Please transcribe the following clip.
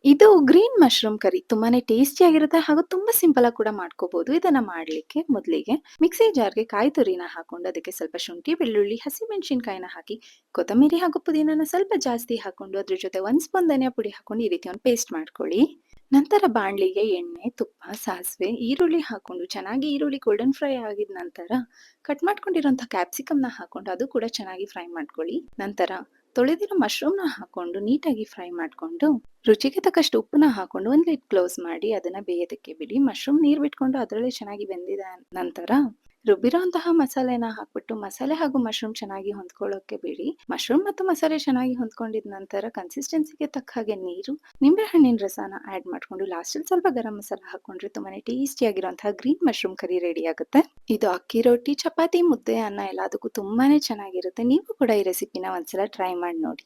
ಇದು green mushroom curry ತುಂಬಾನೇ ಟೇಸ್ಟಿಯಾಗಿರುತ್ತೆ ಹಾಗೂ ತುಂಬಾ ಸಿಂಪಲ್ ಆಗಿ ಕೂಡ ಮಾಡ್ಕೋಬಹುದು. ಇದನ್ನ ಮಾಡ್ಲಿಕ್ಕೆ ಮೊದಲಿಗೆ ಮಿಕ್ಸಿ ಜಾರ್‌ಗೆ ಕಾಯಿ ತುರಿನ ಹಾಕೊಂಡು ಅದಕ್ಕೆ ಸ್ವಲ್ಪ ಶುಂಠಿ, ಬೆಳ್ಳುಳ್ಳಿ, ಹಸಿಮೆಣಸಿನಕಾಯಿನ ಹಾಕಿ, ಕೊತ್ತಂಬರಿ ಹಾಗೂ ಪುದೀನಾನ ಸ್ವಲ್ಪ ಜಾಸ್ತಿ ಹಾಕೊಂಡು ಅದ್ರ ಜೊತೆ 1 ಸ್ಪೂನ್ ಧನಿಯಾ ಪುಡಿ ಹಾಕೊಂಡು ಈ ರೀತಿ ಒಂದು ಪೇಸ್ಟ್ ಮಾಡ್ಕೊಳ್ಳಿ. ನಂತರ ಬಾಣಲಿಗೆ ಎಣ್ಣೆ, ತುಪ್ಪ, ಸಾಸಿವೆ, ಈರುಳ್ಳಿ ಹಾಕೊಂಡು ಚೆನ್ನಾಗಿ ಈರುಳ್ಳಿ ಗೋಲ್ಡನ್ ಫ್ರೈ ಆಗಿದ ನಂತರ ಕಟ್ ಮಾಡ್ಕೊಂಡಿರೋಂಥ ಕ್ಯಾಪ್ಸಿಕಮ್‌ನ ಹಾಕೊಂಡು ಅದು ಕೂಡ ಚೆನ್ನಾಗಿ ಫ್ರೈ ಮಾಡ್ಕೊಳ್ಳಿ. ನಂತರ ತೊಳೆದಿರೋ ಮಶ್ರೂಮ್‌ನ ಹಾಕೊಂಡು ನೀಟಾಗಿ ಫ್ರೈ ಮಾಡ್ಕೊಂಡು, ರುಚಿಗೆ ತಕ್ಕಷ್ಟು ಉಪ್ಪನ್ನ ಹಾಕೊಂಡು ಒಂದು ಲಿಡ್ ಕ್ಲೋಸ್ ಮಾಡಿ ಅದನ್ನ ಬೇಯೋದಕ್ಕೆ ಬಿಡಿ. ಮಶ್ರೂಮ್ ನೀರು ಬಿಟ್ಕೊಂಡು ಅದರಲ್ಲೇ ಚೆನ್ನಾಗಿ ಬೆಂದಿದ ನಂತರ ರುಬ್ಬಿರೋಂತಹ ಮಸಾಲೆನ ಹಾಕ್ಬಿಟ್ಟು ಮಸಾಲೆ ಹಾಗೂ ಮಶ್ರೂಮ್ ಚೆನ್ನಾಗಿ ಹೊಂದ್ಕೊಳ್ಳೋಕೆ ಬಿಡಿ. ಮಶ್ರೂಮ್ ಮತ್ತು ಮಸಾಲೆ ಚೆನ್ನಾಗಿ ಹೊಂದ್ಕೊಂಡಿದ ನಂತರ ಕನ್ಸಿಸ್ಟೆನ್ಸಿಗೆ ತಕ್ಕ ಹಾಗೆ ನೀರು, ನಿಂಬೆ ಹಣ್ಣಿನ ರಸನ ಆಡ್ ಮಾಡ್ಕೊಂಡು ಲಾಸ್ಟಲ್ಲಿ ಸ್ವಲ್ಪ ಗರಂ ಮಸಾಲ ಹಾಕೊಂಡ್ರೆ ತುಂಬಾನೇ ಟೇಸ್ಟಿಯಾಗಿರುವಂತಹ ಗ್ರೀನ್ ಮಶ್ರೂಮ್ ಕರಿ ರೆಡಿ ಆಗುತ್ತೆ. ಇದು ಅಕ್ಕಿ ರೊಟ್ಟಿ, ಚಪಾತಿ, ಮುದ್ದೆ, ಅನ್ನ ಎಲ್ಲದಕ್ಕೂ ತುಂಬಾನೇ ಚೆನ್ನಾಗಿರುತ್ತೆ. ನೀವು ಕೂಡ ಈ ರೆಸಿಪಿನ ಒಂದ್ಸಲ ಟ್ರೈ ಮಾಡಿ ನೋಡಿ.